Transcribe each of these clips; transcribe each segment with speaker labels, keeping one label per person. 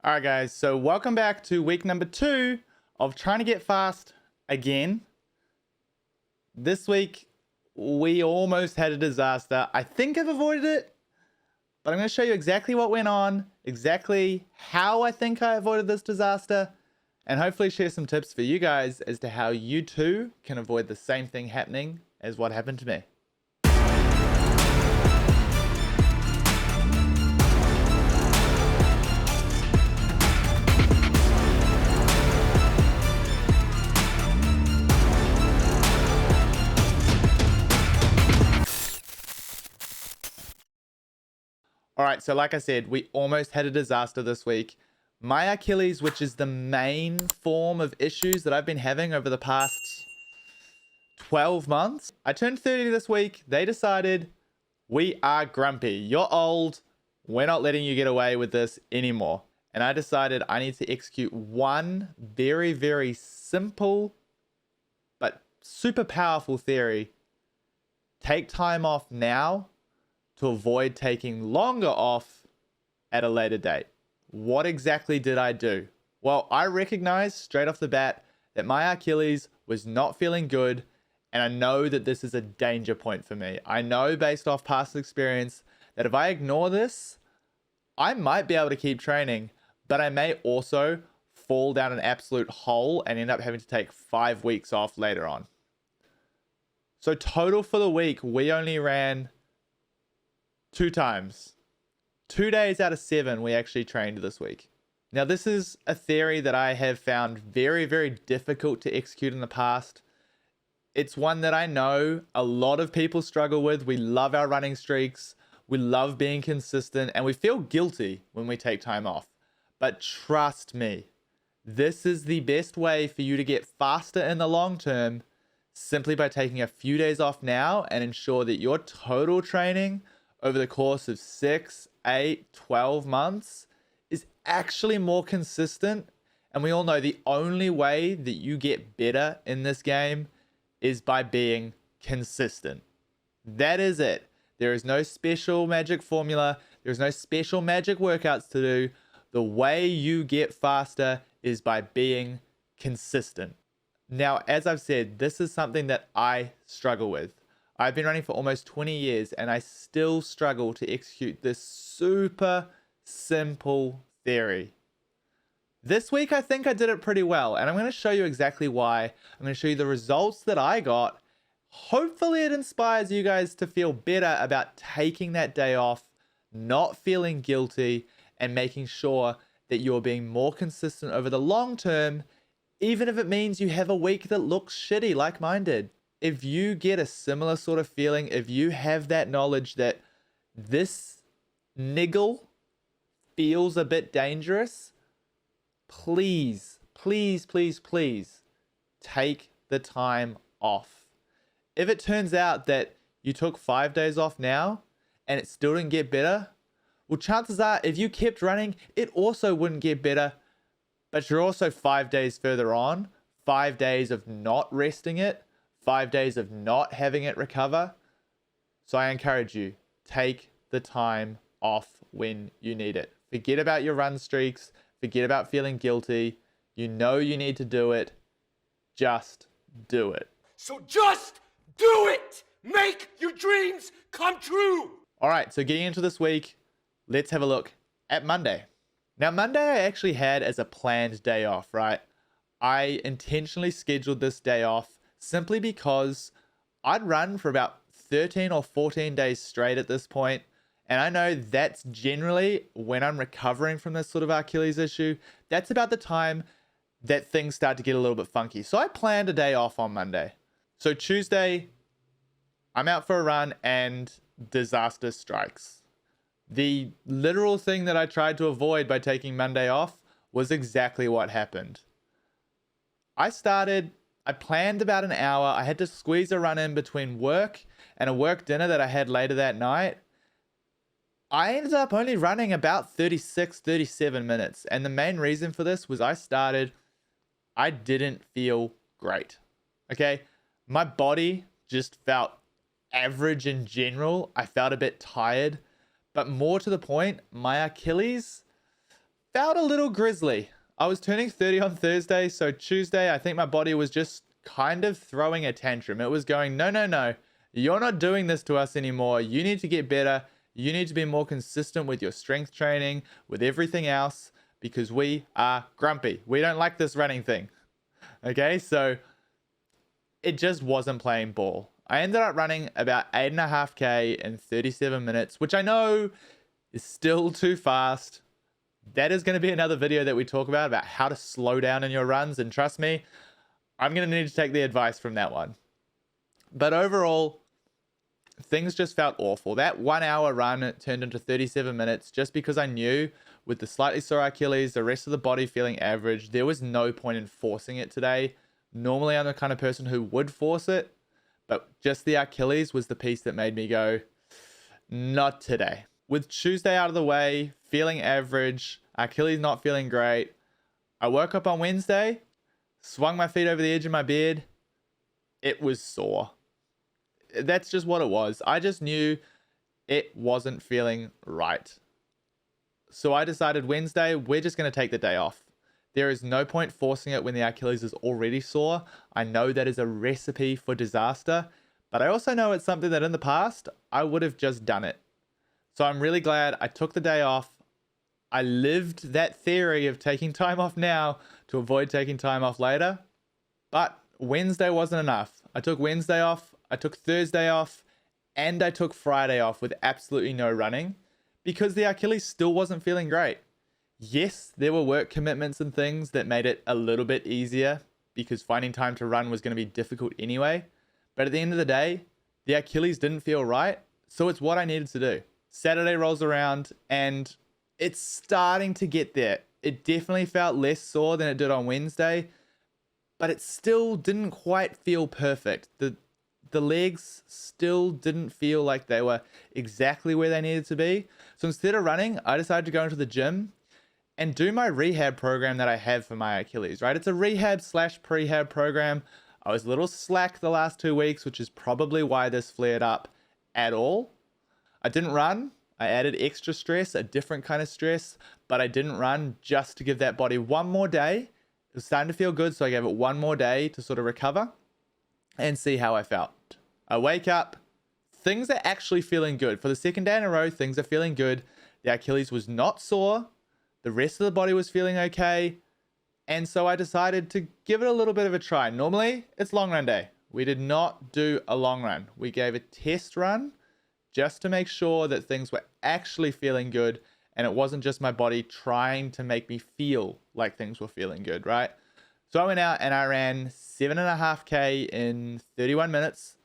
Speaker 1: All right, guys. So welcome back to week number 2 of trying to get fast again. This week, we almost had a disaster. I think I've avoided it, but I'm going to show you exactly what went on, exactly how I think I avoided this disaster, and hopefully share some tips for you guys as to how you too can avoid the same thing happening as what happened to me. All right, so like I said, we almost had a disaster this week. My Achilles, which is the main form of issues that I've been having over the past 12 months. I turned 30 this week. They decided, we are grumpy. You're old. We're not letting you get away with this anymore. And I decided I need to execute one very, very simple but super powerful theory. Take time off now to avoid taking longer off at a later date. What exactly did I do? Well, I recognized straight off the bat that my Achilles was not feeling good, and I know that this is a danger point for me. I know based off past experience that if I ignore this, I might be able to keep training, but I may also fall down an absolute hole and end up having to take 5 weeks off later on. So total for the week, we only ran 2 times. 2 days out of 7 we actually trained this week. Now this is a theory that I have found very, very difficult to execute in the past. It's one that I know a lot of people struggle with. We love our running streaks. We love being consistent, and we feel guilty when we take time off. But trust me, this is the best way for you to get faster in the long term, simply by taking a few days off now and ensure that your total training over the course of 6, 8, 12 months is actually more consistent. And we all know the only way that you get better in this game is by being consistent. That is it. There is no special magic formula. There's no special magic workouts to do. The way you get faster is by being consistent. Now, as I've said, this is something that I struggle with. I've been running for almost 20 years and I still struggle to execute this super simple theory. This week, I think I did it pretty well, and I'm going to show you exactly why. I'm going to show you the results that I got. Hopefully it inspires you guys to feel better about taking that day off, not feeling guilty, and making sure that you're being more consistent over the long term, even if it means you have a week that looks shitty like mine did. If you get a similar sort of feeling, if you have that knowledge that this niggle feels a bit dangerous, please, please, please, please take the time off. If it turns out that you took 5 days off now and it still didn't get better, well, chances are if you kept running, it also wouldn't get better, but you're also 5 days further on, 5 days of not resting it, 5 days of not having it recover. So I encourage you, take the time off when you need it. Forget about your run streaks. Forget about feeling guilty. You know you need to do it. Just do it.
Speaker 2: So just do it! Make your dreams come true!
Speaker 1: All right, so getting into this week, let's have a look at Monday. Now, Monday I actually had as a planned day off, right? I intentionally scheduled this day off simply because I'd run for about 13 or 14 days straight at this point. And I know that's generally when I'm recovering from this sort of Achilles issue. That's about the time that things start to get a little bit funky. So I planned a day off on Monday. So Tuesday, I'm out for a run and disaster strikes. The literal thing that I tried to avoid by taking Monday off was exactly what happened. I planned about an hour. I had to squeeze a run in between work and a work dinner that I had later that night. I ended up only running about 36, 37 minutes. And the main reason for this was I didn't feel great. Okay. My body just felt average in general. I felt a bit tired, but more to the point, my Achilles felt a little grisly. I was turning 30 on Thursday, so Tuesday, I think my body was just kind of throwing a tantrum. It was going, no, no, no, you're not doing this to us anymore. You need to get better. You need to be more consistent with your strength training, with everything else, because we are grumpy. We don't like this running thing. Okay, so it just wasn't playing ball. I ended up running about 8.5K in 37 minutes, which I know is still too fast. That is going to be another video that we talk about how to slow down in your runs. And trust me, I'm going to need to take the advice from that one. But overall, things just felt awful. That 1 hour run turned into 37 minutes just because I knew with the slightly sore Achilles, the rest of the body feeling average, there was no point in forcing it today. Normally, I'm the kind of person who would force it, but just the Achilles was the piece that made me go, not today. With Tuesday out of the way, feeling average, Achilles not feeling great, I woke up on Wednesday, swung my feet over the edge of my bed. It was sore. That's just what it was. I just knew it wasn't feeling right. So I decided Wednesday, we're just going to take the day off. There is no point forcing it when the Achilles is already sore. I know that is a recipe for disaster, but I also know it's something that in the past, I would have just done it. So I'm really glad I took the day off. I lived that theory of taking time off now to avoid taking time off later. But Wednesday wasn't enough. I took Wednesday off, I took Thursday off, and I took Friday off with absolutely no running because the Achilles still wasn't feeling great. Yes, there were work commitments and things that made it a little bit easier because finding time to run was going to be difficult anyway. But at the end of the day, the Achilles didn't feel right, so it's what I needed to do. Saturday rolls around and it's starting to get there. It definitely felt less sore than it did on Wednesday, but it still didn't quite feel perfect. The legs still didn't feel like they were exactly where they needed to be. So instead of running, I decided to go into the gym and do my rehab program that I have for my Achilles, right? It's a rehab / prehab program. I was a little slack the last 2 weeks, which is probably why this flared up at all. I didn't run. I added extra stress, a different kind of stress, but I didn't run just to give that body one more day. It was starting to feel good, so I gave it one more day to sort of recover and see how I felt. I wake up, things are actually feeling good. For the second day in a row, things are feeling good. The Achilles was not sore. The rest of the body was feeling okay. And so I decided to give it a little bit of a try. Normally, it's long run day. We did not do a long run. We gave a test run just to make sure that things were actually feeling good and it wasn't just my body trying to make me feel like things were feeling good, right? So I went out and I ran 7.5K in 31 minutes.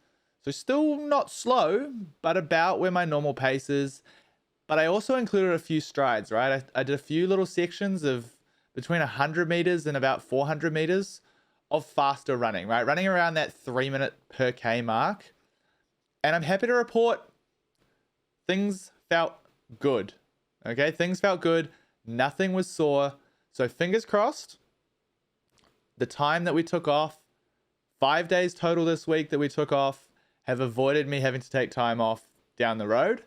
Speaker 1: So still not slow, but about where my normal pace is. But I also included a few strides, right? I did a few little sections of between 100 meters and about 400 meters of faster running, right? Running around that 3 minute per K mark. And I'm happy to report things felt good. Okay, things felt good. Nothing was sore. So fingers crossed, the time that we took off, 5 days total this week that we took off, have avoided me having to take time off down the road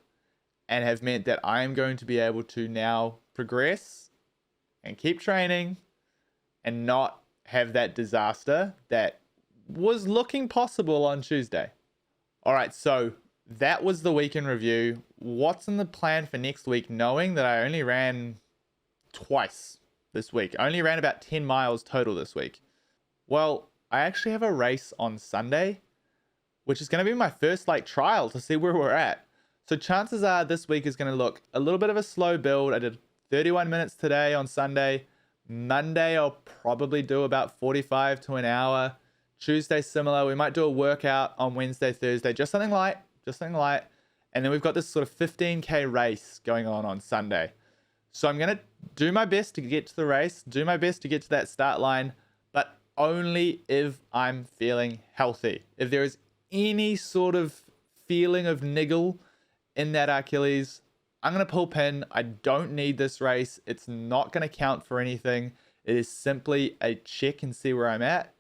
Speaker 1: and have meant that I am going to be able to now progress and keep training and not have that disaster that was looking possible on Tuesday. All right, so that was the week in review. What's in the plan for next week, knowing that I only ran twice this week? I only ran about 10 miles total this week. Well, I actually have a race on Sunday, which is going to be my first trial to see where we're at. So chances are this week is going to look a little bit of a slow build. I did 31 minutes today on Sunday. Monday, I'll probably do about 45 to an hour. Tuesday, similar. We might do a workout on Wednesday, Thursday, just something light. And then we've got this sort of 15K race going on Sunday. So I'm going to do my best to get to the race, do my best to get to that start line, but only if I'm feeling healthy. If there is any sort of feeling of niggle in that Achilles, I'm going to pull pin. I don't need this race. It's not going to count for anything. It is simply a check and see where I'm at.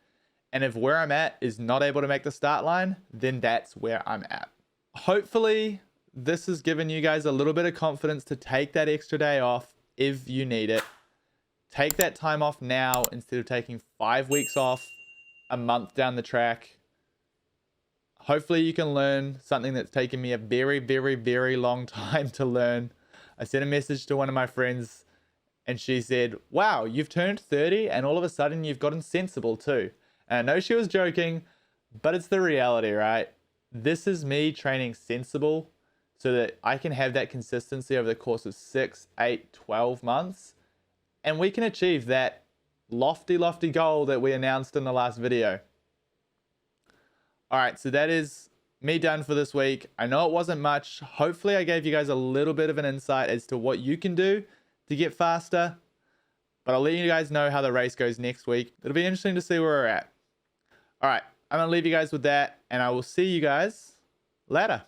Speaker 1: And if where I'm at is not able to make the start line, then that's where I'm at. Hopefully, this has given you guys a little bit of confidence to take that extra day off if you need it. take that time off now instead of taking 5 weeks off a month down the track. Hopefully you can learn something that's taken me a very, very, very long time to learn. I sent a message to one of my friends and she said, wow, you've turned 30 and all of a sudden you've gotten sensible too. And I know she was joking, but it's the reality, right? This is me training sensible so that I can have that consistency over the course of 6, 8, 12 months. And we can achieve that lofty, lofty goal that we announced in the last video. All right, so that is me done for this week. I know it wasn't much. Hopefully I gave you guys a little bit of an insight as to what you can do to get faster. But I'll let you guys know how the race goes next week. It'll be interesting to see where we're at. All right, I'm going to leave you guys with that, and I will see you guys later.